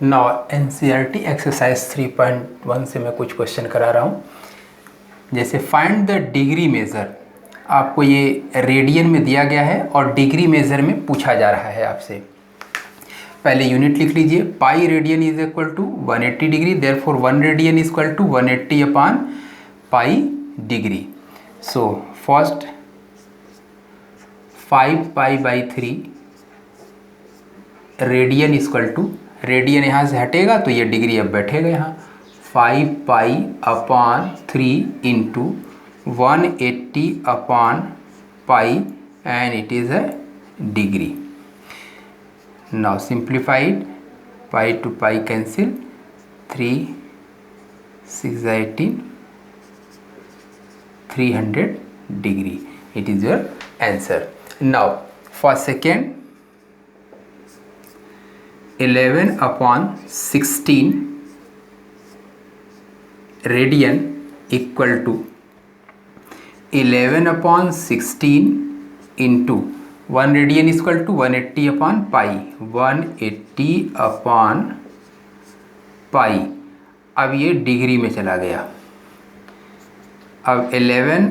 Now NCERT exercise 3.1 से मैं कुछ क्वेश्चन करा रहा हूँ। जैसे फाइंड द डिग्री मेज़र, आपको ये रेडियन में दिया गया है और डिग्री मेज़र में पूछा जा रहा है आपसे। पहले यूनिट लिख लीजिए, pi radian is equal to 180 degree, therefore 1 radian is equal to 180 upon pi degree. So first 5 pi by 3 radian equal to, radian यहाँ से हटेगा तो ये डिग्री अब बैठेगा यहाँ, 5 pi upon 3 into 180 upon pi and it is a degree. Now simplified, pi to pi cancel, 3 6 18 300 degree, it is your answer. Now for second, 11 upon 16 radian equal to 11 upon 16 into 1 radian equal to 180 upon pi, 180 upon pi. अब ये degree में चला गया। अब 11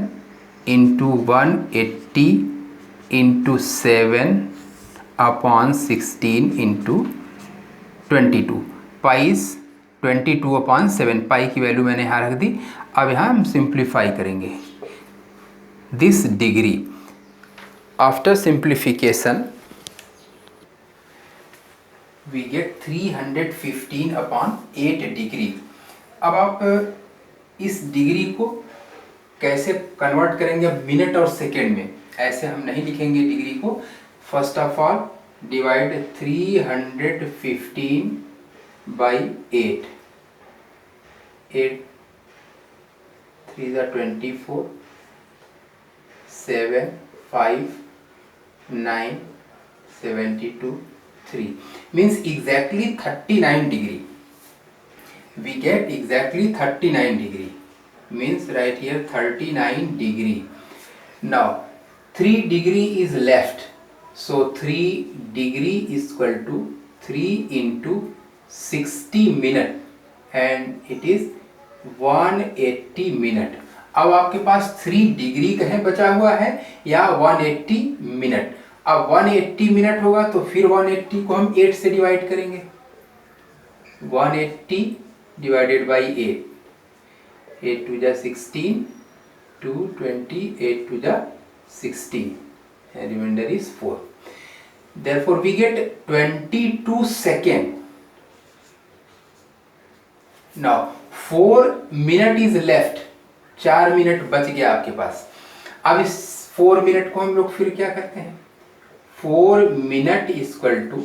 into 180 into 7 upon 16 into 22, pi is 22 upon 7, pi की value मैंने यहाँ रख दी। अब यहाँ हम सिंप्लीफाई करेंगे this degree. After simplification we get 315 upon 8 degree. अब आप इस डिग्री को कैसे कन्वर्ट करेंगे मिनट और सेकेंड में, ऐसे हम नहीं लिखेंगे डिग्री को। First of all divide 315 by 8, 8 3 24, 7 5 9 72 3 means exactly 39 degree. We get exactly 39 degree, means right here 39 degree. Now 3 degree is left, so 3 degree is equal to 3 into 60 minute and it is 180 minute. अब आपके पास 3 degree कहीं बचा हुआ है या 180 minute. अब 180 minute होगा तो फिर 180 को हम 8 से डिवाइड करेंगे, 180 डिवाइडेड बाई 8, 8 टू जा 16, 220, 8 टू जा 16 and remainder is 4. Therefore we get 22 second. Now 4 minute is left, 4 minute बच गया आपके पास। अब इस 4 मिनट को हम लोग फिर क्या करते हैं, 4 मिनट इक्वल टू,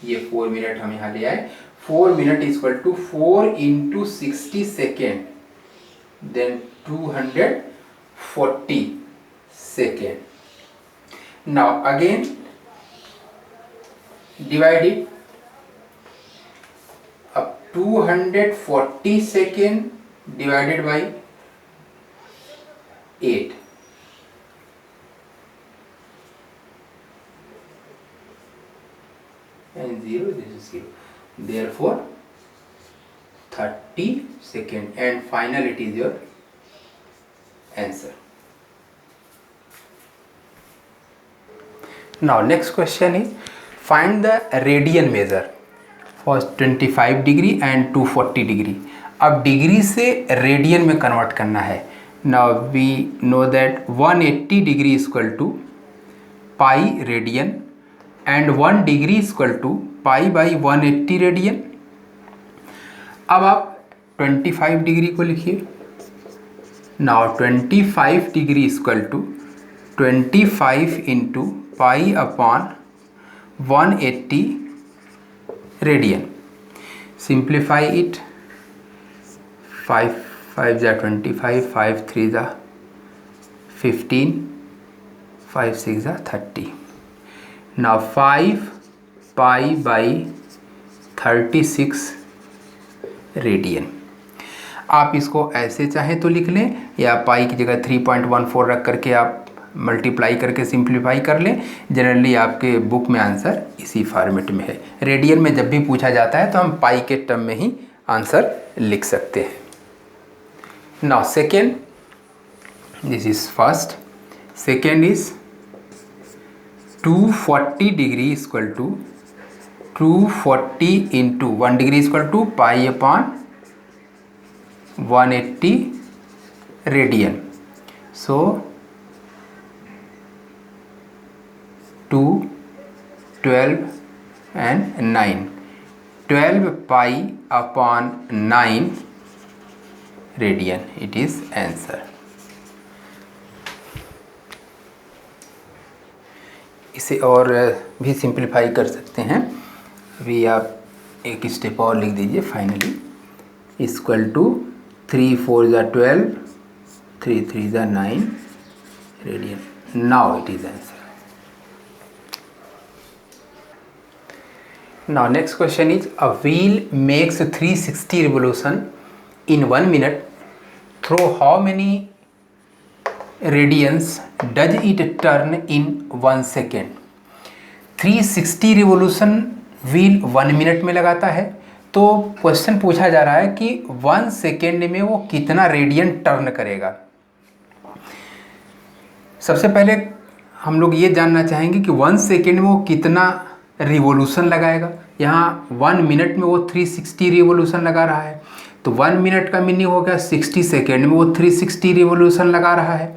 ये 4 मिनट हम यहाँ ले आए, 4 minute equal to 4 into 60 second, then 240 second. Now again divide it, अब 240 second divided by 8, and 0, this is 0, therefore 30 second, and final it is your answer. Now next question is find the radian measure for 25 degree and 240 degree. अब degree से radian में convert करना है। Now we know that 180 degree equal to pi radian and 1 degree equal to pi by 180 radian. अब आप 25 degree को लिखिए। Now 25 degree equal to 25 into pi upon 180 radian. Simplify it, 5 5 जा 25, 5 3 जा 15, 5 6 जा 30। Now 5 pi by 36 radian. आप इसको ऐसे चाहे तो लिख लें या पाई की जगह 3.14 रख करके आप मल्टीप्लाई करके सिंप्लीफाई कर लें। जनरली आपके बुक में आंसर इसी फॉर्मेट में है। रेडियन में जब भी पूछा जाता है तो हम पाई के टर्म में ही आंसर लिख सकते हैं। Now second, this is first, second is 240 degree equal to 240 into 1 degree equal to pi upon 180 radian. So 2, 12 and 9, 12 pi upon 9 radian, it is answer। इसे और भी सिंप्लीफाई कर सकते हैं। अभी आप एक स्टेप और लिख दीजिए, फाइनली इक्वल टू 3 4 ज़ा 12, 3 3 ज़ा 9 radian. Now it is answer. Now next question is, a wheel makes 360 revolution in 1 minute. Through how many radians does it turn in 1 second? 360 revolution wheel 1 minute में लगाता है। तो question पूछा जा रहा है कि 1 सेकेंड में वो कितना रेडियन टर्न करेगा। सबसे पहले हम लोग ये जानना चाहेंगे कि 1 सेकेंड में वो कितना रिवोल्यूशन लगाएगा। यहाँ 1 मिनट में वो 360 रिवोल्यूशन लगा रहा है, तो 1 मिनट का मीनिंग हो गया 60 सेकेंड में वो 360 रिवोल्यूशन लगा रहा है।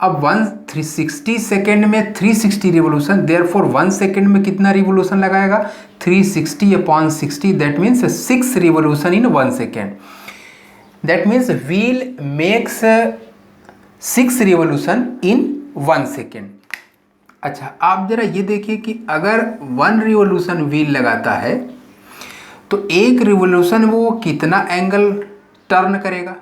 अब 360 सेकेंड में 360 रिवोल्यूशन, देयरफॉर 1 सेकेंड में कितना रिवोल्यूशन लगाएगा? 360 upon 60, that means 6 revolution in 1 second. That means wheel makes 6 revolution in 1 second. अच्छा, आप जरा ये देखिए कि अगर 1 रिवोल्यूशन व्हील लगाता है तो एक रिवोल्यूशन वो कितना एंगल टर्न करेगा?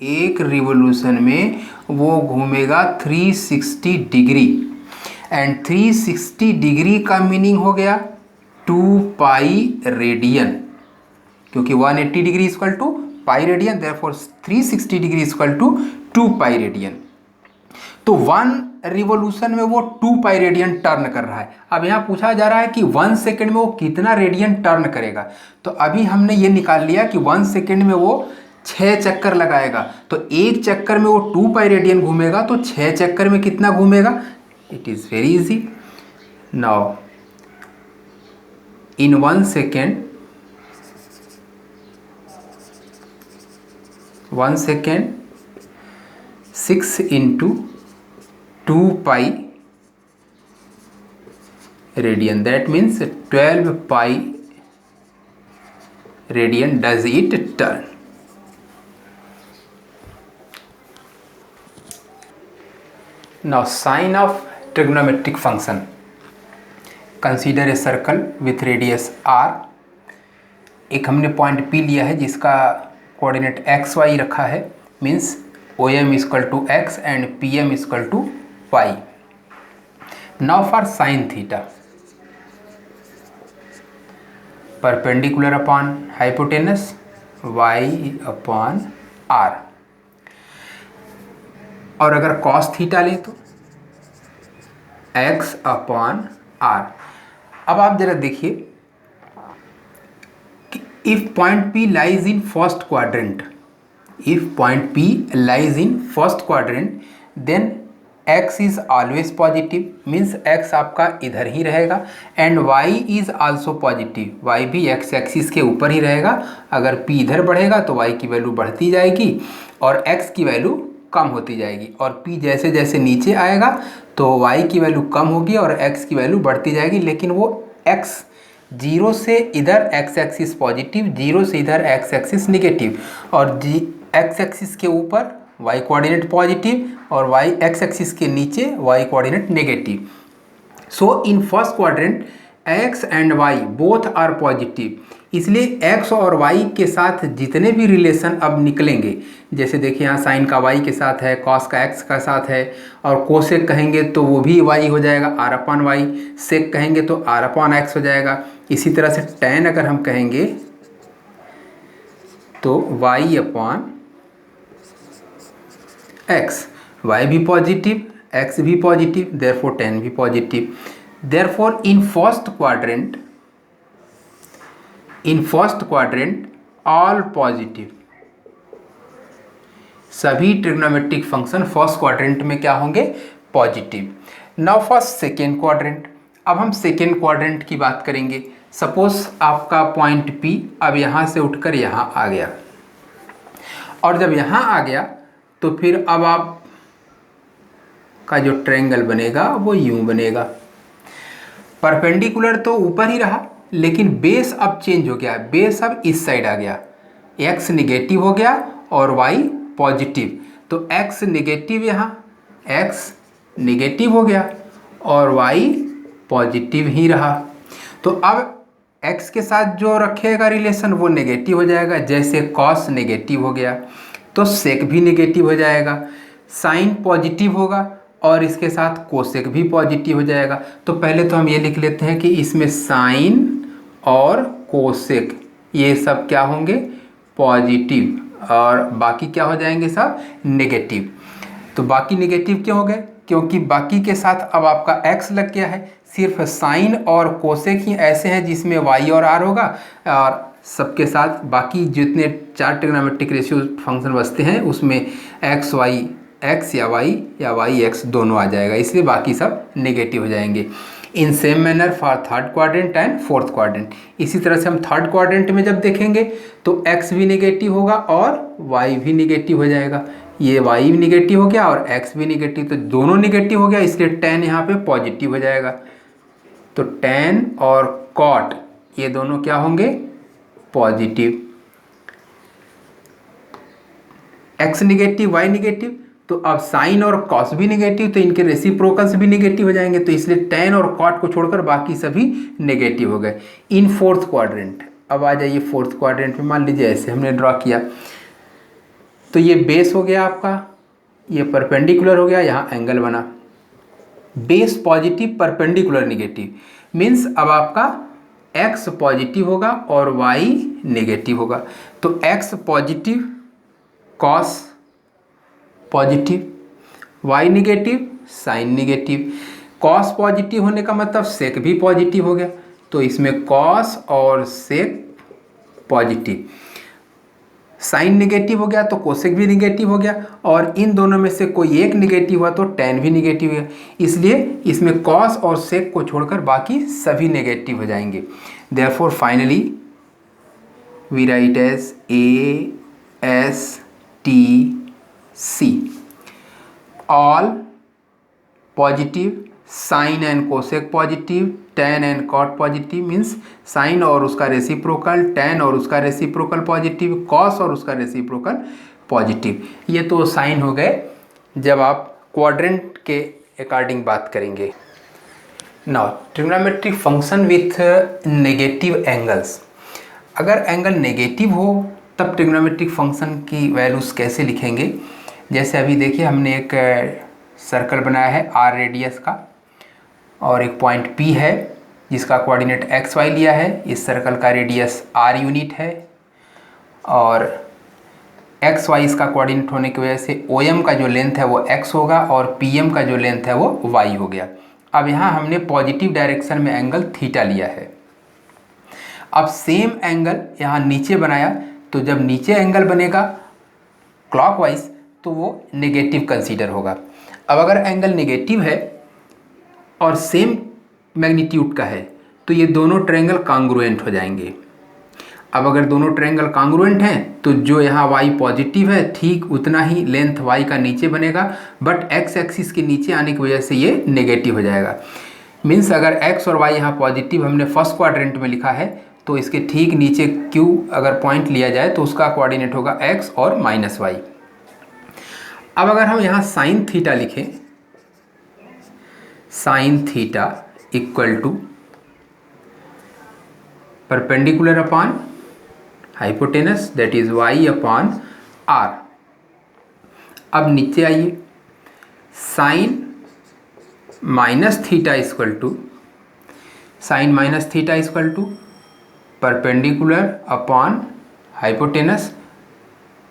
एक रिवोल्यूशन में वो घूमेगा 360 डिग्री, एंड 360 डिग्री का मीनिंग हो गया 2 पाई रेडियन, क्योंकि 180 degree equal to pi radian, therefore 360 degree equal to 2 pi radian. तो 1 रिवोल्यूशन में वो 2 पाई रेडियन टर्न कर रहा है। अब यहाँ पूछा जा रहा है कि 1 सेकेंड में वो कितना रेडियन टर्न करेगा। तो अभी हमने ये निकाल लिया कि 1 सेकेंड में वो 6 चक्कर लगाएगा, तो एक चक्कर में वो 2 पाई रेडियन घूमेगा, तो 6 चक्कर में कितना घूमेगा? It is very easy. Now in 1 second 6 into 2 pi radian, that means 12 pi radian does it turn. Now sine of trigonometric function. Consider a circle with radius r। एक हमने पॉइंट P लिया है जिसका कोऑर्डिनेट एक्स वाई रखा है, means OM equal to x and PM equal to y. Now for sin theta, perpendicular upon hypotenuse y upon r, और अगर cos theta लें तो x अपॉन r। अब आप जरा देखिए कि if point P lies in first quadrant, if point P lies in first quadrant, then x is always positive, means x आपका इधर ही रहेगा, and y is also positive, y भी x एक्सिस के ऊपर ही रहेगा। अगर p इधर बढ़ेगा तो y की वैल्यू बढ़ती जाएगी और x की वैल्यू कम होती जाएगी, और p जैसे जैसे नीचे आएगा तो y की वैल्यू कम होगी और x की वैल्यू बढ़ती जाएगी। लेकिन वो x 0 से इधर x एक्सिस पॉजिटिव, 0 से इधर x एक्सिस निगेटिव, और x एक्सिस के ऊपर y कोऑर्डिनेट पॉजिटिव और y x एक्सिस के नीचे y coordinate negative. So in first quadrant x and y both are positive, इसलिए x और y के साथ जितने भी रिलेशन अब निकलेंगे, जैसे देखिए यहाँ साइन का y के साथ है, cos का x का साथ है, और कोसेक कहेंगे तो वो भी y हो जाएगा r अपॉन y, सेक कहेंगे तो r अपॉन x हो जाएगा। इसी तरह से tan अगर हम कहेंगे तो y अपॉन x, y भी पॉजिटिव x भी पॉजिटिव, देयरफॉर tan भी positive. Therefore in first quadrant all positive, सभी ट्रिग्नोमेट्रिक फंक्शन फर्स्ट क्वाड्रेंट में क्या होंगे? Positive. Now for second quadrant, अब हम सेकेंड क्वाड्रेंट की बात करेंगे। सपोज आपका पॉइंट P अब यहाँ से उठकर यहाँ आ गया, और जब यहाँ आ गया तो फिर अब आप का जो ट्रायंगल बनेगा वो यूं बनेगा। परपेंडिकुलर तो ऊपर ही रहा, लेकिन बेस अब चेंज हो गया, बेस अब इस साइड आ गया, x निगेटिव हो गया और y पॉजिटिव। तो x निगेटिव, यहाँ x निगेटिव हो गया और y पॉजिटिव ही रहा। तो अब x के साथ जो रखेगा रिलेशन वो नेगेटिव हो जाएगा। जैसे cos नेगेटिव हो गया तो sec भी नेगेटिव हो जाएगा, sin पॉजिटिव होगा और इसके साथ कोसेक भी पॉजिटिव हो जाएगा। तो पहले तो हम ये लिख लेते हैं कि इसमें साइन और कोसेक ये सब क्या होंगे? पॉजिटिव, और बाकी क्या हो जाएंगे? सब नेगेटिव। तो बाकी नेगेटिव क्यों हो गए? क्योंकि बाकी के साथ अब आपका x लग गया है। सिर्फ साइन और कोसेक ही ऐसे हैं जिसमें y और r होगा, और सबके साथ बाकी जितने 4 ट्रिग्नोमेट्रिक रेशियो फंक्शन बचते हैं उसमें x y x या y x दोनों आ जाएगा, इसलिए बाकी सब नेगेटिव हो जाएंगे। In same manner for third quadrant and fourth quadrant. इसी तरह से हम थर्ड क्वाड्रेंट में जब देखेंगे तो x भी नेगेटिव होगा और y भी नेगेटिव हो जाएगा। ये y भी नेगेटिव हो गया और x भी नेगेटिव, तो दोनों नेगेटिव हो गया, इसलिए tan यहाँ पे पॉजिटिव हो जाएगा। तो tan और cot ये दोनों क्या होंगे? Positive. x negative y negative, तो अब साइन और कॉस भी नेगेटिव, तो इनके रेसिप्रोकल्स भी नेगेटिव हो जाएंगे, तो इसलिए tan और cot को छोड़कर बाकी सभी नेगेटिव हो गए। इन फोर्थ क्वाड्रेंट, अब आ जाइए फोर्थ क्वाड्रेंट में। मान लीजिए ऐसे हमने ड्रॉ किया, तो ये बेस हो गया आपका, ये परपेंडिकुलर हो गया, यहाँ एंगल बना। Base positive, perpendicular negative, means अब आपका x पॉजिटिव होगा और y नेगेटिव होगा। तो x positive, cos positive, y negative, sine negative. cos positive होने का मतलब sec भी पॉजिटिव हो गया, तो इसमें cos और sec पॉजिटिव। साइन नेगेटिव हो गया तो कोसेक भी नेगेटिव हो गया, और इन दोनों में से कोई एक नेगेटिव हुआ तो tan भी नेगेटिव है, इसलिए इसमें cos और sec को छोड़कर बाकी सभी नेगेटिव हो जाएंगे। Therefore finally we write as A S T C all positive, sine and cosec positive, tan and cot positive, means sine और उसका रेसिप्रोकल, tan और उसका रेसिप्रोकल पॉजिटिव, cos और उसका रेसिप्रोकल पॉजिटिव। ये तो साइन हो गए जब आप क्वाड्रेंट के अकॉर्डिंग बात करेंगे। Now trigonometric function with negative angles. अगर एंगल नेगेटिव हो तब ट्रिग्नोमेट्रिक फंक्शन की वैल्यूज़ कैसे लिखेंगे? जैसे अभी देखिए हमने एक सर्कल बनाया है r रेडियस का, और एक पॉइंट P है जिसका कोऑर्डिनेट एक्स वाई लिया है। इस सर्कल का रेडियस r यूनिट है, और एक्स वाई इसका कोऑर्डिनेट होने की वजह से OM का जो लेंथ है वो x होगा और PM का जो लेंथ है वो y हो गया। अब यहाँ हमने पॉजिटिव डायरेक्शन में एंगल थीटा लिया है। अब सेम एंगल यहाँ नीचे बनाया, तो जब नीचे एंगल बनेगा क्लॉकवाइज तो वो नेगेटिव कंसीडर होगा। अब अगर एंगल नेगेटिव है और सेम मैग्नीट्यूड का है तो ये दोनों ट्रायंगल कॉन्ग्रुएंट हो जाएंगे। अब अगर दोनों ट्रायंगल कॉन्ग्रुएंट हैं तो जो यहाँ y पॉजिटिव है ठीक उतना ही लेंथ y का नीचे बनेगा, बट x एक्सिस के नीचे आने की वजह से ये नेगेटिव हो जाएगा। मीन्स अगर x और y यहाँ पॉजिटिव हमने फर्स्ट क्वाड्रेंट में लिखा है तो इसके ठीक नीचे Q अगर पॉइंट लिया जाए तो उसका कोऑर्डिनेट होगा x और माइनस y। अब अगर हम यहाँ साइन थीटा लिखें, sine theta equal to perpendicular upon hypotenuse that is y upon r। अब नीचे आइए, sine minus theta equal to, sine minus theta equal to perpendicular upon hypotenuse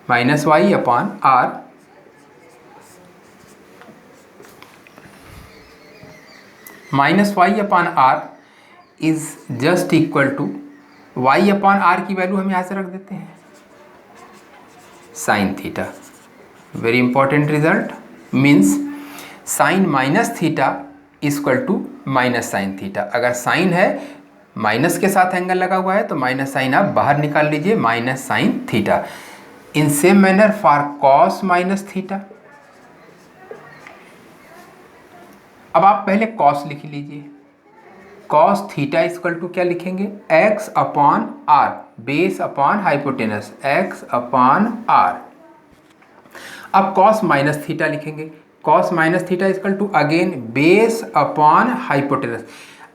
minus y upon r। Minus y upon r is just equal to y upon r की value हम यहाँ से रख देते हैं sine theta. Very important result means sine minus theta equal to minus sine theta. अगर sign है minus के साथ एंगल लगा हुआ है तो माइनस साइन आप बाहर निकाल लीजिए, minus sine theta. In same manner for cos minus theta. अब आप पहले कॉस लिख लीजिए। कॉस थीटा इक्वल टू क्या लिखेंगे, x upon r, base upon hypotenuse, x upon r. अब कॉस माइनस थीटा लिखेंगे। Cos minus theta equal to again base upon hypotenuse.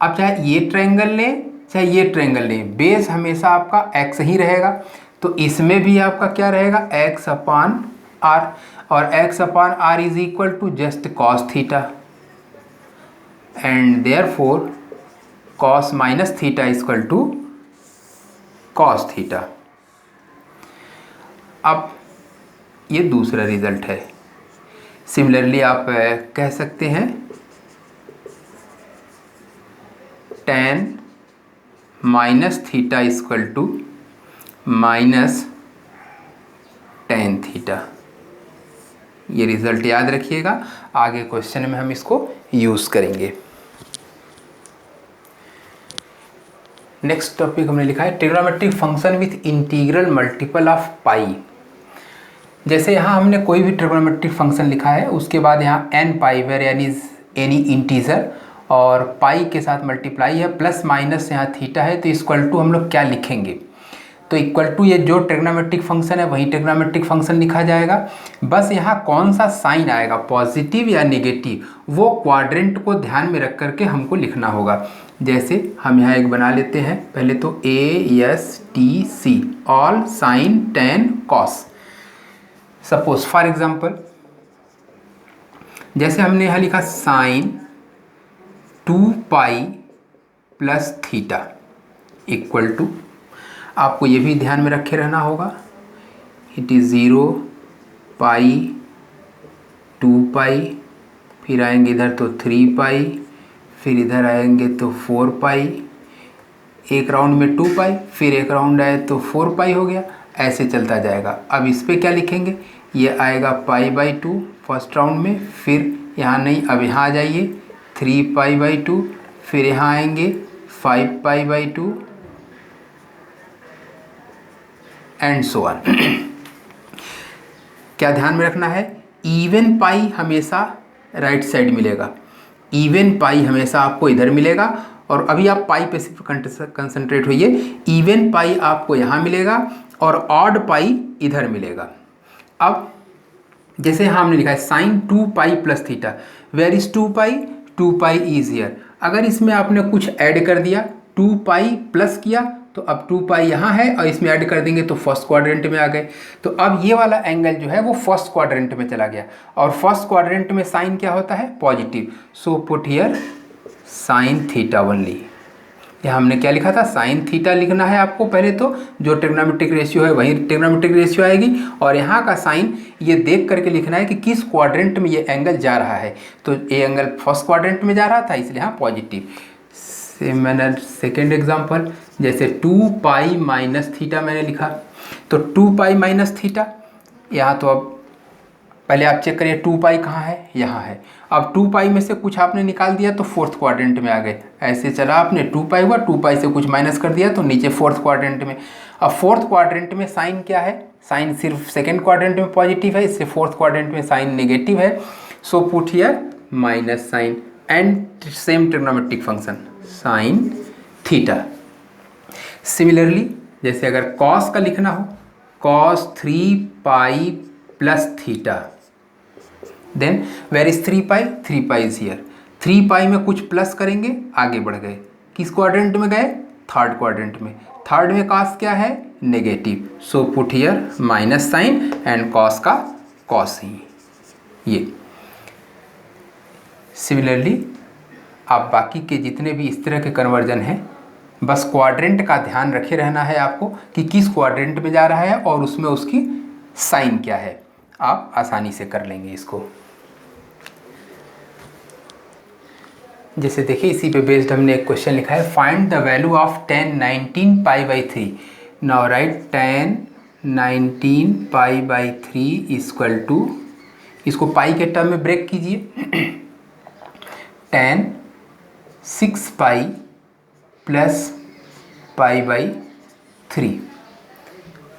अब चाहे ये ट्रायंगल लें चाहे ये ट्रायंगल लें, बेस हमेशा आपका एक्स ही रहेगा, तो इसमें भी आपका क्या रहेगा, एक्स अपॉन आर, और x upon r is equal to just cos theta, and therefore cos minus theta equal to cos theta. अब ये दूसरा रिजल्ट है। सिमिलरली आप कह सकते हैं tan minus theta equal to minus tan theta. ये रिजल्ट याद रखिएगा, आगे क्वेश्चन में हम इसको यूज़ करेंगे। नेक्स्ट टॉपिक हमने लिखा है trigonometric function with integral multiple of pi. जैसे यहाँ हमने कोई भी ट्रिग्नोमेट्रिक फंक्शन लिखा है, उसके बाद यहाँ n पाई वेर यानी एनी इंटीजर और पाई के साथ मल्टीप्लाई है, प्लस माइनस यहाँ थीटा है, तो इक्वल टू हम लोग क्या लिखेंगे, तो इक्वल टू ये जो ट्रिग्नोमेट्रिक फंक्शन है वही ट्रिग्नोमेट्रिक फंक्शन लिखा जाएगा। बस यहाँ कौन सा साइन आएगा, पॉजिटिव या नेगेटिव, वो क्वाड्रेंट को ध्यान में रख करके हमको लिखना होगा। जैसे हम यहाँ एक बना लेते हैं, पहले तो ASTC all sine tan cos. Suppose for example जैसे हमने यहाँ लिखा sine 2 pi plus theta equal to, आपको ये भी ध्यान में रखे रहना होगा, इट इज़ 0 पाई 2 पाई, फिर आएंगे इधर तो 3 पाई, फिर इधर आएंगे तो 4 पाई, एक राउंड में 2 पाई, फिर एक राउंड आए तो 4 पाई हो गया, ऐसे चलता जाएगा। अब इस पर क्या लिखेंगे, ये आएगा पाई बाई 2 फर्स्ट राउंड में, फिर यहाँ नहीं, अब यहाँ आ जाइए 3 पाई बाई 2, फिर यहाँ आएंगे 5 pi by 2 and so on. क्या ध्यान में रखना है, इवन पाई हमेशा राइट साइड मिलेगा, इवन पाई हमेशा आपको इधर मिलेगा, और अभी आप पाई पे सिर्फ कंसंट्रेट होइए। इवन पाई आपको यहाँ मिलेगा और ऑड पाई इधर मिलेगा। अब जैसे यहाँ हमने लिखा है sine 2 pi plus theta, where is 2 pi, 2 pi is here. अगर इसमें आपने कुछ ऐड कर दिया, 2 पाई प्लस किया, तो अब 2 पाई यहाँ है और इसमें ऐड कर देंगे तो फर्स्ट क्वाड्रेंट में आ गए। तो अब ये वाला एंगल जो है वो फर्स्ट क्वाड्रेंट में चला गया, और फर्स्ट क्वाड्रेंट में साइन क्या होता है, positive. So put here sine theta only. यहाँ हमने क्या लिखा था, साइन थीटा लिखना है आपको पहले, तो जो ट्रिग्नोमेट्रिक रेशियो है वही ट्रिग्नोमेट्रिक रेशियो आएगी, और यहाँ का साइन ये देख करके लिखना है कि किस क्वाड्रेंट में ये एंगल जा रहा है। तो ये एंगल फर्स्ट क्वाड्रेंट में जा रहा था, इसलिए यहाँ पॉजिटिव। मैंने सेकेंड एग्जाम्पल, जैसे 2 पाई माइनस थीटा मैंने लिखा, तो 2 पाई माइनस थीटा, यहाँ तो अब पहले आप चेक करिए 2 पाई कहाँ है, यहाँ है। अब 2 पाई में से कुछ आपने निकाल दिया तो फोर्थ क्वाड्रेंट में आ गए, ऐसे चला आपने 2 पाई हुआ, 2 पाई से कुछ माइनस कर दिया तो नीचे फोर्थ क्वाड्रेंट में। अब फोर्थ क्वाड्रेंट में साइन क्या है, साइन सिर्फ सेकेंड क्वाड्रेंट में पॉजिटिव है, इससे फोर्थ क्वाड्रेंट में साइन नेगेटिव है। So put here minus sine and same trigonometric function sine theta. Similarly जैसे अगर कॉस का लिखना हो, cos 3 pi plus theta, then where is 3 pi, 3 pi is here. 3 pi में कुछ प्लस करेंगे, आगे बढ़ गए, किस क्वाड्रेंट में गए, थर्ड क्वाड्रेंट में। थर्ड में कॉस क्या है, negative. So put here minus sine and cos का कॉस ही। ये सिमिलरली आप बाकी के जितने भी इस तरह के कन्वर्जन हैं, बस क्वाड्रेंट का ध्यान रखे रहना है आपको कि किस क्वाड्रेंट में जा रहा है और उसमें उसकी साइन क्या है, आप आसानी से कर लेंगे इसको। जैसे देखिए इसी पे बेस्ड हमने एक क्वेश्चन लिखा है, find the value of tan 19 π/3। Now right tan 19 π/3 equal to, इसको पाई के टर्म में ब्रेक कीजिए, tan 6π प्लस π/3,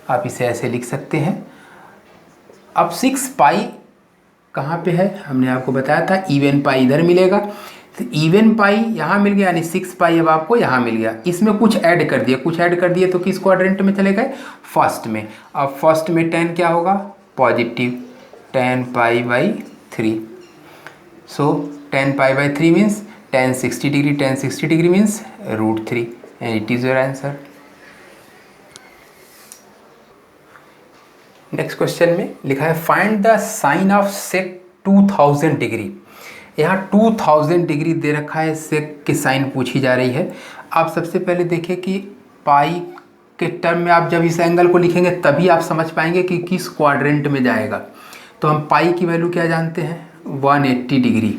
आप इसे ऐसे लिख सकते हैं। अब 6π कहाँ पे है, हमने आपको बताया था इवन पाई इधर मिलेगा, तो इवन पाई यहाँ मिल गया, यानी 6π अब आपको यहाँ मिल गया। इसमें कुछ ऐड कर दिया, कुछ ऐड कर दिए तो किस क्वाड्रेंट में चले गए, फर्स्ट में। अब फर्स्ट में tan क्या होगा, positive tan π/3। So tan π/3 means tan 60 degree, tan 60 degree means √3 and it is your answer. Next question में लिखा है, find the sine of sec 2000 degree. यहाँ 2000 डिग्री दे रखा है, सेक की साइन पूछी जा रही है। आप सबसे पहले देखें कि पाई के टर्म में आप जब इस एंगल को लिखेंगे तभी आप समझ पाएंगे कि किस क्वाड्रेंट में जाएगा। तो हम पाई की वैल्यू क्या जानते हैं, 180 डिग्री।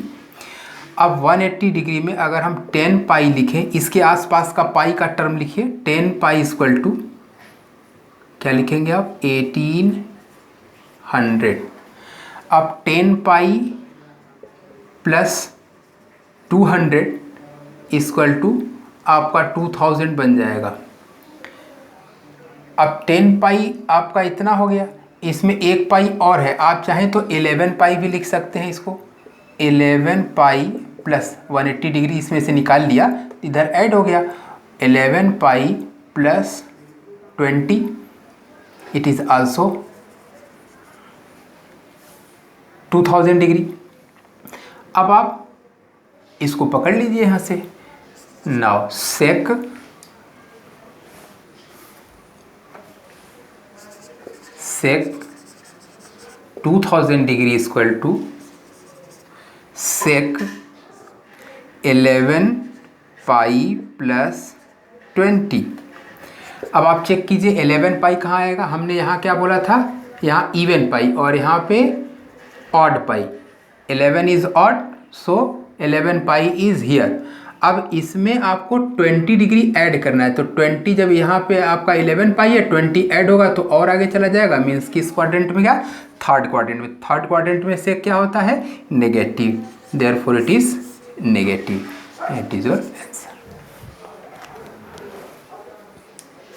अब 180 डिग्री में अगर हम 10 पाई लिखें, इसके आसपास का पाई का टर्म लिखिए, 10 पाई इक्वल टू क्या लिखेंगे आप, 1800। अब 10 पाई प्लस 200 इक्वल टू आपका 2000 बन जाएगा। अब 10 पाई आपका इतना हो गया, इसमें एक पाई और है, आप चाहें तो 11 पाई भी लिख सकते हैं इसको। 11 पाई प्लस 180 डिग्री इसमें से निकाल लिया, इधर ऐड हो गया, 11 pi plus 20, it is also 2000 degree. अब आप इसको पकड़ लीजिए यहाँ से। Now sec sec 2000 degree equal to sec 11 pi plus 20। अब आप चेक कीजिए 11 पाई कहाँ आएगा, हमने यहाँ क्या बोला था, यहाँ इवन पाई और यहाँ पे odd pi. 11 is odd, so 11 pi is here. अब इसमें आपको 20 डिग्री ऐड करना है, तो 20 जब यहाँ पे आपका 11 पाई है, 20 ऐड होगा तो और आगे चला जाएगा, मीन्स किस क्वाड्रेंट में गया, थर्ड क्वाड्रेंट में। थर्ड क्वाड्रेंट में से क्या होता है, negative, therefore it is negative, it is your answer.